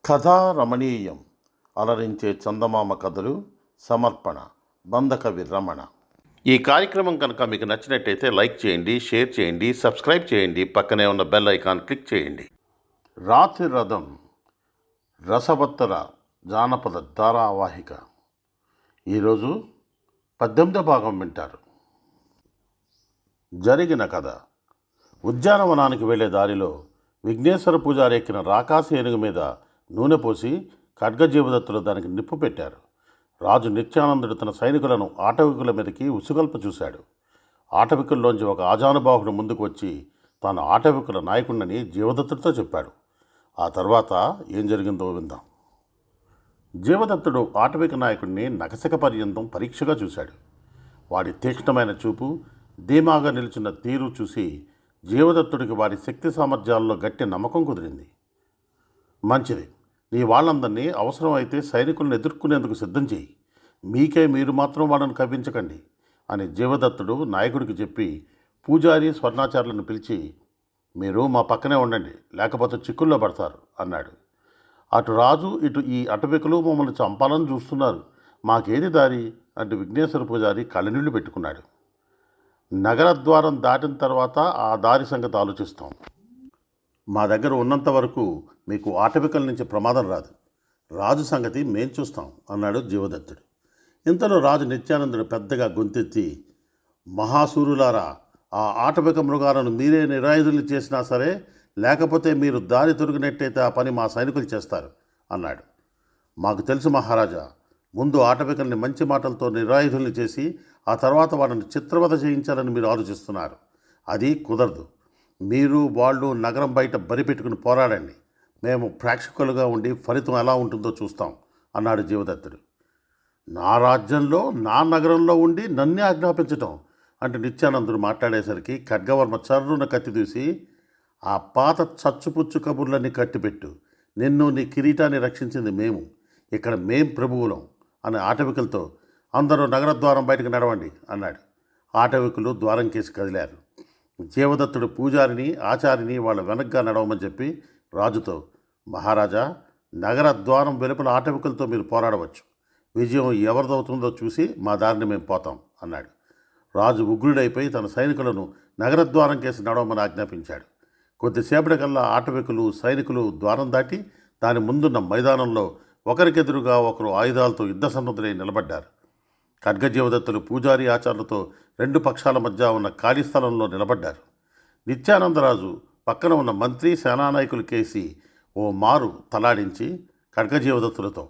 కథా రమణీయం అలరించే చందమామ కథలు సమర్పణ బంధకవి రమణ. ఈ కార్యక్రమం కనుక మీకు నచ్చినట్టయితే లైక్ చేయండి, షేర్ చేయండి, సబ్స్క్రైబ్ చేయండి, పక్కనే ఉన్న బెల్ ఐకాన్ క్లిక్ చేయండి. రాతి రథం రసవత్తర జానపద ధారావాహిక ఈరోజు 18వ భాగం వింటారు. జరిగిన కథ. ఉద్యానవనానికి వెళ్లే దారిలో విఘ్నేశ్వర పూజారి ఎక్కిన రాకాసి ఏనుగు మీద నూనె పోసి ఖడ్గజీవదత్తులు దానికి నిప్పు పెట్టారు. రాజు నిత్యానందుడు తన సైనికులను ఆటవికుల మీదకి ఉసుగల్ప చూశాడు. ఆటవికుల్లోంచి ఒక ఆజానుబాహుడు ముందుకు వచ్చి తాను ఆటవికుల నాయకుడిని జీవదత్తుడితో చెప్పాడు. ఆ తర్వాత ఏం జరిగిందో విందాం. జీవదత్తుడు ఆటవిక నాయకుడిని నకసిక పర్యంతం పరీక్షగా చూశాడు. వాడి తీక్ష్ణమైన చూపు, ధీమాగా నిలిచిన తీరు చూసి జీవదత్తుడికి వారి శక్తి సామర్థ్యాల్లో గట్టి నమ్మకం కుదిరింది. మంచిది, నీ వాళ్ళందరినీ అవసరమైతే సైనికులను ఎదుర్కొనేందుకు సిద్ధం చేయి. మీకే మీరు మాత్రం వాళ్ళని కవ్వించకండి అని జీవదత్తుడు నాయకుడికి చెప్పి పూజారి స్వర్ణాచార్యులను పిలిచి, మీరు మా పక్కనే ఉండండి, లేకపోతే చిక్కుల్లో పడతారు అన్నాడు. అటు రాజు ఇటు ఈ అటవికులు మమ్మల్ని చంపాలని చూస్తున్నారు, మాకేది దారి అంటూ విఘ్నేశ్వర పూజారి కళ్ళనీళ్లు పెట్టుకున్నాడు. నగరద్వారం దాటిన తర్వాత ఆ దారి సంగతి ఆలోచిస్తాం. మా దగ్గర ఉన్నంత వరకు మీకు ఆటవికల నుంచి ప్రమాదం రాదు. రాజు సంగతి మేం చూస్తాం అన్నాడు జీవదత్తుడు. ఇంతలో రాజు నిత్యానందుడు పెద్దగా గొంతెత్తి, మహాసూరులారా, ఆ ఆటవిక మృగాలను మీరే నిరాయుధులు చేసినా సరే, లేకపోతే మీరు దారి తొరిగినట్టయితే ఆ పని మా సైనికులు చేస్తారు అన్నాడు. మాకు తెలుసు మహారాజా, ముందు ఆటవికల్ని మంచి మాటలతో నిరాయుధుల్ని చేసి ఆ తర్వాత వాళ్ళని చిత్రవధ చేయించాలని మీరు ఆలోచిస్తున్నారు. అది కుదరదు. మీరు వాళ్ళు నగరం బయట బరిపెట్టుకుని పోరాడండి. మేము ప్రేక్షకులుగా ఉండి ఫలితం ఎలా ఉంటుందో చూస్తాం అన్నాడు జీవదత్తుడు. నా రాజ్యంలో నా నగరంలో ఉండి నన్నే ఆజ్ఞాపించటం అంటే నిత్యానందుడు మాట్లాడేసరికి ఖడ్గవర్మ చర్రున కత్తి దూసి, ఆ పాత చచ్చుపుచ్చు కబుర్లన్నీ కట్టిపెట్టు. నిన్ను నీ కిరీటాన్ని రక్షించింది మేము, ఇక్కడ మేం ప్రభువులం అని ఆటవికులతో, అందరూ నగరద్వారం బయటకు నడవండి అన్నాడు. ఆటవికులు ద్వారం కేసి కదిలారు. జీవదత్తుడు పూజారిని ఆచారిని వాళ్ళ వెనక్గా నడవమని చెప్పి రాజుతో, మహారాజా, నగర ద్వారం వెలుపల ఆటవికులతో మీరు పోరాడవచ్చు. విజయం ఎవరిదవుతుందో చూసి మా దారిని మేము పోతాం అన్నాడు. రాజు ఉగ్రుడైపోయి తన సైనికులను నగరద్వారం కేసి నడవమని ఆజ్ఞాపించాడు. కొద్దిసేపటికల్లా ఆటవికులు సైనికులు ద్వారం దాటి దాని ముందున్న మైదానంలో ఒకరికెదురుగా ఒకరు ఆయుధాలతో యుద్ధ సన్నద్ధులై నిలబడ్డారు. ఖడ్గజీవదత్తులు పూజారి ఆచార్యులతో రెండు పక్షాల మధ్య ఉన్న ఖాళీ స్థలంలో నిలబడ్డారు. నిత్యానందరాజు పక్కన ఉన్న మంత్రి సేనానాయకులు కేసి ఓ మారు తలాడించి ఖడ్గజీవదత్తులతో,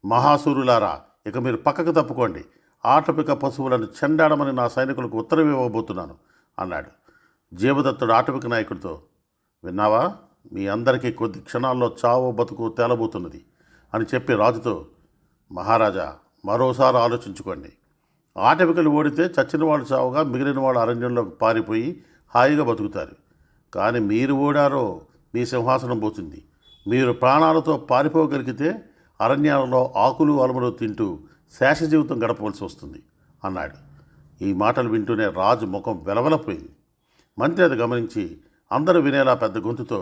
మహాసూరులారా, ఇక మీరు పక్కకు తప్పుకోండి. ఆటవిక పశువులను చెండాడమని నా సైనికులకు ఉత్తరం ఇవ్వబోతున్నాను అన్నాడు. జీవదత్తుడు ఆటవిక నాయకుడితో, విన్నావా, మీ అందరికీ కొద్ది క్షణాల్లో చావో బతుకు తేలబోతున్నది అని చెప్పి రాజుతో, మహారాజా, మరోసారి ఆలోచించుకోండి. ఆటవికలు ఓడితే చచ్చిన వాళ్ళు చావుగా మిగిలిన వాళ్ళు అరణ్యంలోకి పారిపోయి హాయిగా బతుకుతారు. కానీ మీరు ఓడారో మీ సింహాసనం పోతుంది. మీరు ప్రాణాలతో పారిపోగలిగితే అరణ్యాలలో ఆకులు అలములు తింటూ శేష జీవితం గడపవలసి వస్తుంది అన్నాడు. ఈ మాటలు వింటూనే రాజు ముఖం వెలవలపోయింది. మంత్రి అది గమనించి అందరూ వినేలా పెద్ద గొంతుతో,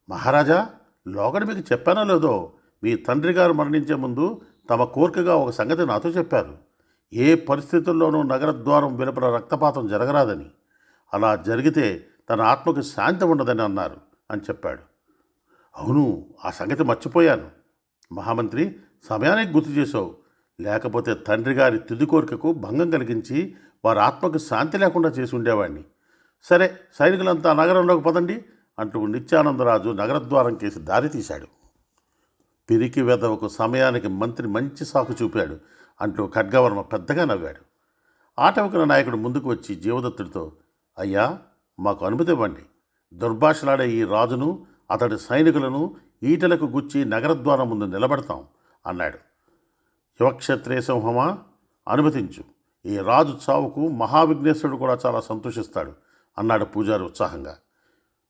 మహారాజా, లోగడ మీకు చెప్పానో లేదో, మీ తండ్రి గారు మరణించే ముందు తమ కోరికగా ఒక సంగతి నాతో చెప్పారు. ఏ పరిస్థితుల్లోనూ నగరద్వారం వెలుపల రక్తపాతం జరగరాదని, అలా జరిగితే తన ఆత్మకు శాంతి ఉండదని అన్నారు అని చెప్పాడు. అవును, ఆ సంగతి మర్చిపోయాను. మహామంత్రి, సమయానికి గుర్తు చేసావు. లేకపోతే తండ్రి గారి తుది కోరికకు భంగం కలిగించి వారి ఆత్మకు శాంతి లేకుండా చేసి ఉండేవాడిని. సరే, సైనికులంతా నగరంలోకి పదండి అంటూ నిత్యానందరాజు నగరద్వారం కేసి దారి తీశాడు. పిరికి వెధవకు సమయానికి మంత్రి మంచి సాకు చూపాడు అంటూ ఖడ్గవర్మ పెద్దగా నవ్వాడు. ఆటవికుల నాయకుడు ముందుకు వచ్చి జీవదత్తుడితో, అయ్యా, మాకు అనుమతి ఇవ్వండి. దుర్భాషలాడే ఈ రాజును అతడి సైనికులను ఈటలకు గుచ్చి నగరద్వారం ముందు నిలబడతాం అన్నాడు. యువక్షత్రియ సింహమా, అనుమతించు. ఈ రాజు చావుకు మహావిఘ్నేశ్వరుడు కూడా చాలా సంతోషిస్తాడు అన్నాడు పూజారి ఉత్సాహంగా.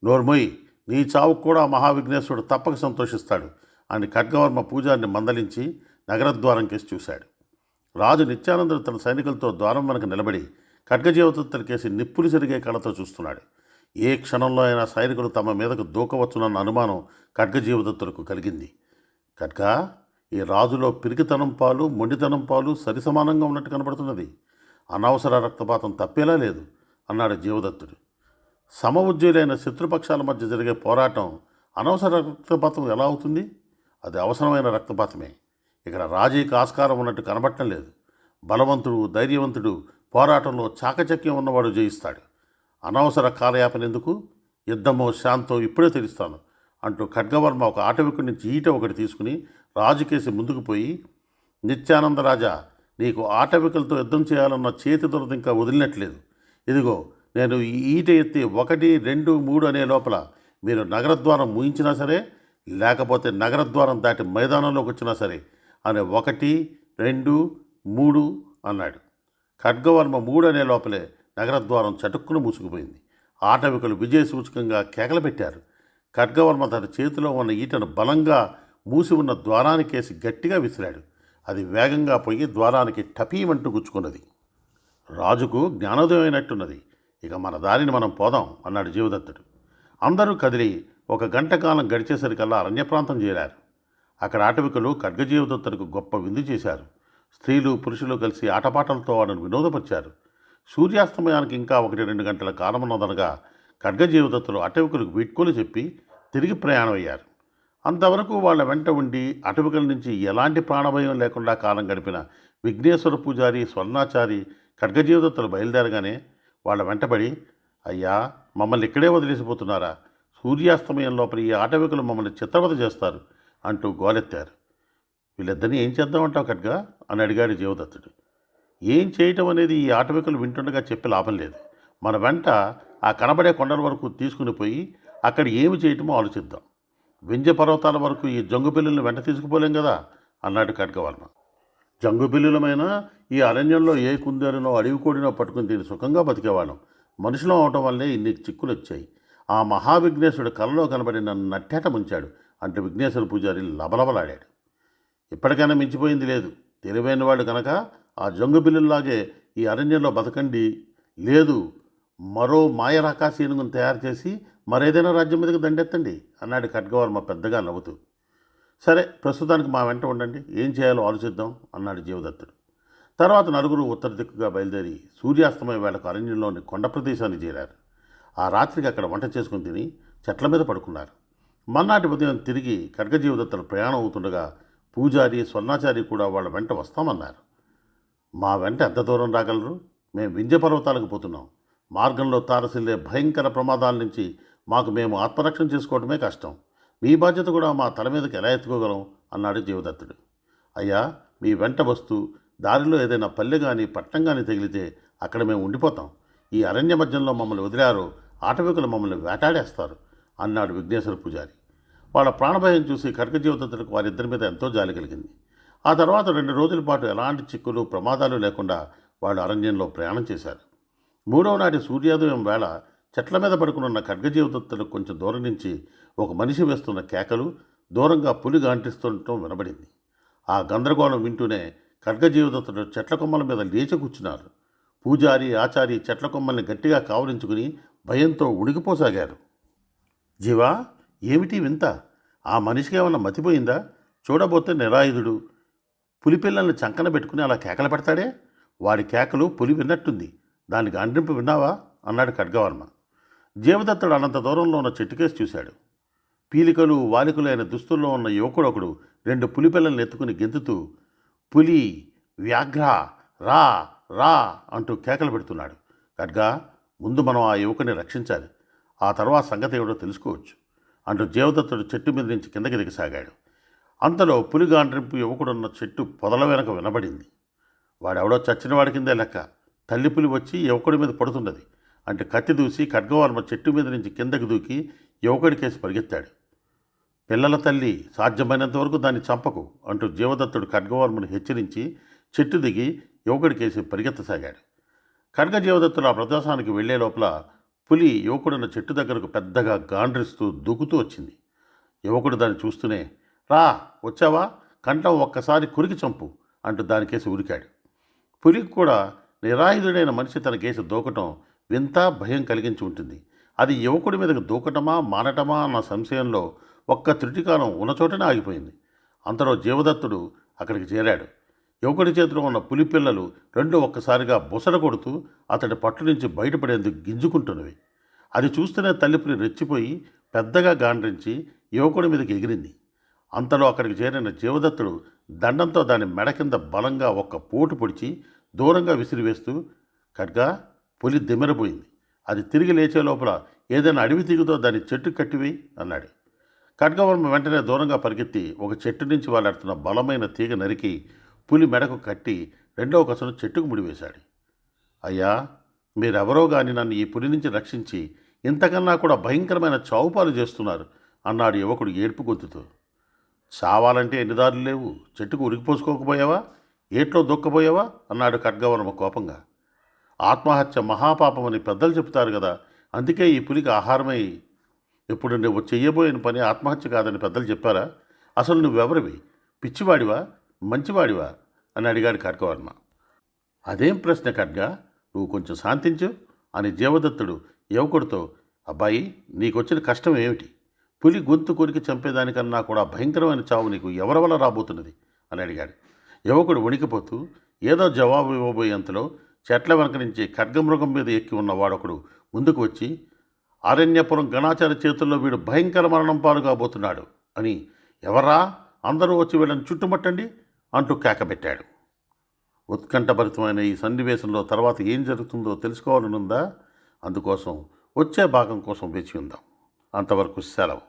నోర్మొయ్, నీ చావుకు కూడా మహావిఘ్నేశ్వరుడు తప్పక సంతోషిస్తాడు అని ఖడ్గవర్మ పూజారిని మందలించి నగరద్వారం కేసి చూశాడు. రాజు నిత్యానందుడు తన సైనికులతో ద్వారం వెనక నిలబడి ఖడ్గజీవదత్తుల కేసి నిప్పులు జరిగే కళ్ళతో చూస్తున్నాడు. ఏ క్షణంలో అయినా సైనికులు తమ మీదకు దూకవచ్చునన్న అనుమానం ఖడ్గజీవదత్తులకు కలిగింది. కట్కా, ఈ రాజులో పిరికితనం పాలు మొండితనం పాలు సరిసమానంగా ఉన్నట్టు కనబడుతున్నది. అనవసర రక్తపాతం తప్పేలా లేదు అన్నాడు జీవదత్తుడు. సమ ఉజ్జయులైన శత్రుపక్షాల మధ్య జరిగే పోరాటం అనవసర రక్తపాతం ఎలా అవుతుంది? అది అవసరమైన రక్తపాతమే. ఇక్కడ రాజీకి ఆస్కారం ఉన్నట్టు కనబడటం లేదు. బలవంతుడు ధైర్యవంతుడు పోరాటంలో చాకచక్యం ఉన్నవాడు జయిస్తాడు. అనవసర కాలయాపన ఎందుకు? యుద్ధమో శాంతో ఇప్పుడే తెలుస్తాను అంటూ ఖడ్గవర్మ ఒక ఆటవికుడి నుంచి ఈట ఒకటి తీసుకుని రాజుకేసి ముందుకు పోయి, నిత్యానందరాజా, నీకు ఆటవికులతో యుద్ధం చేయాలన్న చేతి దురద ఇంకా వదిలినట్లేదు. ఇదిగో నేను ఈ ఈట ఎత్తి 1, 2, 3 అనే లోపల మీరు నగరద్వారం మూయించినా సరే, లేకపోతే నగరద్వారం దాటి మైదానంలోకి వచ్చినా సరే అని 1, 2, 3 అన్నాడు. ఖడ్గవర్మ 3 అనే లోపలే నగరద్వారం చటుక్కును మూసుకుపోయింది. ఆటవికులు విజయ సూచకంగా కేకలు పెట్టారు. ఖడ్గవర్మ తన చేతిలో ఉన్న ఈటను బలంగా మూసి ఉన్న ద్వారానికేసి గట్టిగా విసిరాడు. అది వేగంగా పోయి ద్వారానికి టపీమంటూ గుచ్చుకున్నది. రాజుకు జ్ఞానోదయం అయినట్టున్నది. ఇక మన దారిని మనం పోదాం అన్నాడు జీవదత్తుడు. అందరూ కదిలి 1 గంట కాలం గడిచేసరికల్లా అరణ్య ప్రాంతం చేరారు. అక్కడ ఆటవికులు ఖడ్గజీవదత్తుడికి గొప్ప విందు చేశారు. స్త్రీలు పురుషులు కలిసి ఆటపాటలతో వాడిని వినోదపరిచారు. సూర్యాస్తమయానికి ఇంకా 1-2 గంటల కాలమున్నదనగా ఖడ్గజీవదత్తులు అటవికులకు వీడ్కోలు చెప్పి తిరిగి ప్రయాణం అయ్యారు. అంతవరకు వాళ్ళ వెంట ఉండి అటవికల నుంచి ఎలాంటి ప్రాణభయం లేకుండా కాలం గడిపిన విఘ్నేశ్వర పూజారి, స్వర్ణాచారి ఖడ్గజీవదత్తులు బయలుదేరగానే వాళ్ళ వెంటబడి, అయ్యా, మమ్మల్ని ఇక్కడే వదిలేసిపోతున్నారా? సూర్యాస్తమయం లోపల ఈ ఆటవికులు మమ్మల్ని చిత్రవద చేస్తారు అంటూ గోలెత్తారు. వీళ్ళిద్దరినీ ఏం చేద్దామంటావు ఖడ్గా అని అడిగాడు జీవదత్తుడు. ఏం చేయటం అనేది ఈ ఆటవికులు వింటుండగా చెప్పి లాభం లేదు. మన వెంట ఆ కనబడే కొండల వరకు తీసుకుని పోయి అక్కడ ఏమి చేయటమో ఆలోచిద్దాం. వింధ్య పర్వతాల వరకు ఈ జంగు పిల్లుల్ని వెంట తీసుకుపోలేం కదా అన్నాడు ఖడ్గవర్మ. జంగు పిల్లులమైన ఈ అరణ్యంలో ఏ కుందేలునో అడవి కోడినో పట్టుకుని దీన్ని సుఖంగా బతికేవాళ్ళం. మనుషులం అవటం వల్లే ఇన్ని చిక్కులు వచ్చాయి. ఆ మహావిఘ్నేశ్వరుడు కలలో కనబడి నన్ను నట్టేట ముంచాడు అంటూ విఘ్నేశ్వర పూజారి లబలబలాడాడు. ఇప్పటికైనా మించిపోయింది లేదు. తెలివైన వాడు కనుక ఆ జంగు బిల్లుల్లాగే ఈ అరణ్యంలో బతకండి, లేదు మరో మాయరాకాశ ఏనుగును తయారు చేసి మరేదైనా రాజ్యం మీదకి దండెత్తండి అన్నాడు ఖడ్గవర్మ పెద్దగా నవ్వుతూ. సరే, ప్రస్తుతానికి మా వెంట ఉండండి, ఏం చేయాలో ఆలోచిద్దాం అన్నాడు జీవదత్తుడు. తర్వాత నలుగురు ఉత్తర దిక్కుగా బయలుదేరి సూర్యాస్తమయ వేళకు అరణ్యంలోని కొండ ప్రదేశానికి చేరారు. ఆ రాత్రికి అక్కడ వంట చేసుకుని తిని చెట్ల మీద పడుకున్నారు. మన్నాటి ఉదయం తిరిగి ఖడ్గజీవదత్తులు ప్రయాణం అవుతుండగా పూజారి, స్వర్ణాచారి కూడా వాళ్ళ వెంట వస్తామన్నారు. మా వెంట ఎంత దూరం రాగలరు? మేము వింధ్య పర్వతాలకు పోతున్నాం. మార్గంలో తారసిల్లే భయంకర ప్రమాదాల నుంచి మాకు మేము ఆత్మరక్షణ చేసుకోవడమే కష్టం. మీ బాధ్యత కూడా మా తల మీదకి ఎలా ఎత్తుకోగలం అన్నాడు జీవదత్తుడు. అయ్యా, మీ వెంట వస్తూ దారిలో ఏదైనా పల్లె కానీ పట్టణం కానీ తగిలితే అక్కడ మేము ఉండిపోతాం. ఈ అరణ్య మధ్యంలో మమ్మల్ని వదిలారో ఆటవికులు మమ్మల్ని వేటాడేస్తారు అన్నాడు విఘ్నేశ్వర పూజారి. వాళ్ళ ప్రాణభయం చూసి ఖడ్గజీవదత్తుడికి వారిద్దరి మీద ఎంతో జాలి కలిగింది. ఆ తర్వాత 2 రోజుల పాటు ఎలాంటి చిక్కులు ప్రమాదాలు లేకుండా వాళ్ళు అరణ్యంలో ప్రయాణం చేశారు. 3వ నాటి సూర్యోదయం వేళ చెట్ల మీద పడుకున్న ఖడ్గజీవదత్తులకు కొంచెం దూరం నుంచి ఒక మనిషి వేస్తున్న కేకలు, దూరంగా పులి గాంటిస్తుండటం వినబడింది. ఆ గందరగోళం వింటూనే ఖడ్గజీవదత్తుడు చెట్ల కొమ్మల మీద లేచి కూర్చున్నారు. పూజారి, ఆచారి చెట్ల కొమ్మల్ని గట్టిగా కావలించుకుని భయంతో ఉడికిపోసాగారు. జీవా, ఏమిటి వింత? ఆ మనిషికి ఏమన్నా మతిపోయిందా? చూడబోతే నిరాయుధుడు పులిపిల్లల్ని చంకన పెట్టుకుని అలా కేకలు పెడతాడే. వాడి కేకలు పులి విన్నట్టుంది. దానికి అండ్రింపు విన్నావా అన్నాడు ఖడ్గవర్మ. జీవదత్తుడు అనంత దూరంలో ఉన్న చెట్టుకేసి చూశాడు. పీలికలు వాలికలు అయిన దుస్తుల్లో ఉన్న యువకుడు ఒకడు 2 పులిపిల్లల్ని ఎత్తుకుని గెంతుతూ, పులి, వ్యాఘ్ర, రా రా అంటూ కేకలు పెడుతున్నాడు. ఖడ్గా, ముందు మనం ఆ యువకుని రక్షించాలి, ఆ తర్వాత సంగతి ఏమిటో తెలుసుకోవచ్చు అంటూ జీవదత్తుడు చెట్టు మీద నుంచి కిందకి దిగసాగాడు. అంతలో పులి గాండ్రింపు యువకుడున్న చెట్టు పొదల వెనక వినబడింది. వాడెవడో చచ్చిన వాడి కిందే లెక్క. తల్లి పులి వచ్చి యువకుడి మీద పడుతున్నది అంటే కత్తి దూసి ఖడ్గవర్మ చెట్టు మీద నుంచి కిందకి దూకి యువకుడికేసి పరిగెత్తాడు. పిల్లల తల్లి, సాధ్యమైనంత వరకు దాన్ని చంపకు అంటూ జీవదత్తుడు ఖడ్గవర్మను హెచ్చరించి చెట్టు దిగి యువకుడికేసి పరిగెత్తసాగాడు. ఖడ్గజీవదత్తుడు ఆ ప్రదేశానికి వెళ్లే లోపల పులి యువకుడున్న చెట్టు దగ్గరకు పెద్దగా గాండ్రిస్తూ దూకుతూ వచ్చింది. యువకుడు దాన్ని చూస్తూనే, రా, వచ్చావా, కంఠం ఒక్కసారి కురికి చంపు అంటూ దానికేసి ఉరికాడు. పులికి కూడా నిరాయుధుడైన మనిషి తన కేసు దూకటం వింత భయం కలిగించి ఉంటుంది. అది యువకుడి మీదకు దూకటమా మానటమా అన్న సంశయంలో ఒక్క త్రుటికాలం ఉన్నచోటనే ఆగిపోయింది. అంతలో జీవదత్తుడు అక్కడికి చేరాడు. యువకుడి చేతిలో ఉన్న పులి పిల్లలు రెండు ఒక్కసారిగా బుసడ కొడుతూ అతడి పట్టు నుంచి బయటపడేందుకు గింజుకుంటున్నవి. అది చూస్తూనే తల్లిపులి రెచ్చిపోయి పెద్దగా గాండ్రించి యువకుడి మీదకి ఎగిరింది. అంతలో అక్కడికి చేరిన జీవదత్తుడు దండంతో దాని మెడ కింద బలంగా ఒక్క పోటు పొడిచి దూరంగా విసిరివేస్తూ, ఖడ్గా, పులి దిమ్మెరపోయింది. అది తిరిగి లేచే లోపల ఏదైనా అడవి తీగుతో దాన్ని చెట్టు కట్టివేయి అన్నాడు. ఖడ్గవర్మ వెంటనే దూరంగా పరిగెత్తి ఒక చెట్టు నుంచి వేలాడుతున్న బలమైన తీగ నరికి పులి మెడకు కట్టి రెండవ కసను చెట్టుకు ముడివేశాడు. అయ్యా, మీరెవరో గాని నన్ను ఈ పులి నుంచి రక్షించి ఇంతకన్నా కూడా భయంకరమైన చావుపాలు చేస్తున్నారు అన్నాడు యువకుడు ఏడుపు గొంతుతో. చావాలంటే ఎన్ని దారులు లేవు, చెట్టుకు ఉరికిపోసుకోకపోయావా, ఏట్లో దొక్కపోయావా అన్నాడు ఖడ్గవర్మ కోపంగా. ఆత్మహత్య మహాపాపమని పెద్దలు చెప్తారు కదా, అందుకే ఈ పులికి ఆహారమై. ఇప్పుడు నువ్వు చెయ్యబోయిన పని ఆత్మహత్య కాదని పెద్దలు చెప్పారా? అసలు నువ్వెవరివి? పిచ్చివాడివా, మంచివాడివా అని అడిగాడు ఖడ్గవర్మ. అదేం ప్రశ్న ఖడ్గా, నువ్వు కొంచెం శాంతించు అని జీవదత్తుడు యువకుడితో, అబ్బాయి, నీకొచ్చిన కష్టం ఏమిటి? పులి గొంతు కొరికి చంపేదానికన్నా కూడా భయంకరమైన చావు నీకు ఎవరి వల్ల రాబోతున్నది అని అడిగాడు. యువకుడు వణికిపోతూ ఏదో జవాబు ఇవ్వబోయేంతలో చెట్ల వెనక నుంచి ఖడ్గమృగం మీద ఎక్కి ఉన్న వాడొకడు ముందుకు వచ్చి, ఆరణ్యపురం గణాచారి చేతుల్లో వీడు భయంకర మరణం పాలు కాబోతున్నాడు అని, ఎవర్రా, అందరూ వచ్చి వీళ్ళని చుట్టుముట్టండి అంటూ కేకబెట్టాడు. ఉత్కంఠభరితమైన ఈ సన్నివేశంలో తర్వాత ఏం జరుగుతుందో తెలుసుకోవాలనుందా? అందుకోసం వచ్చే భాగం కోసం వేచి ఉందాం. అంతవరకు సెలవు.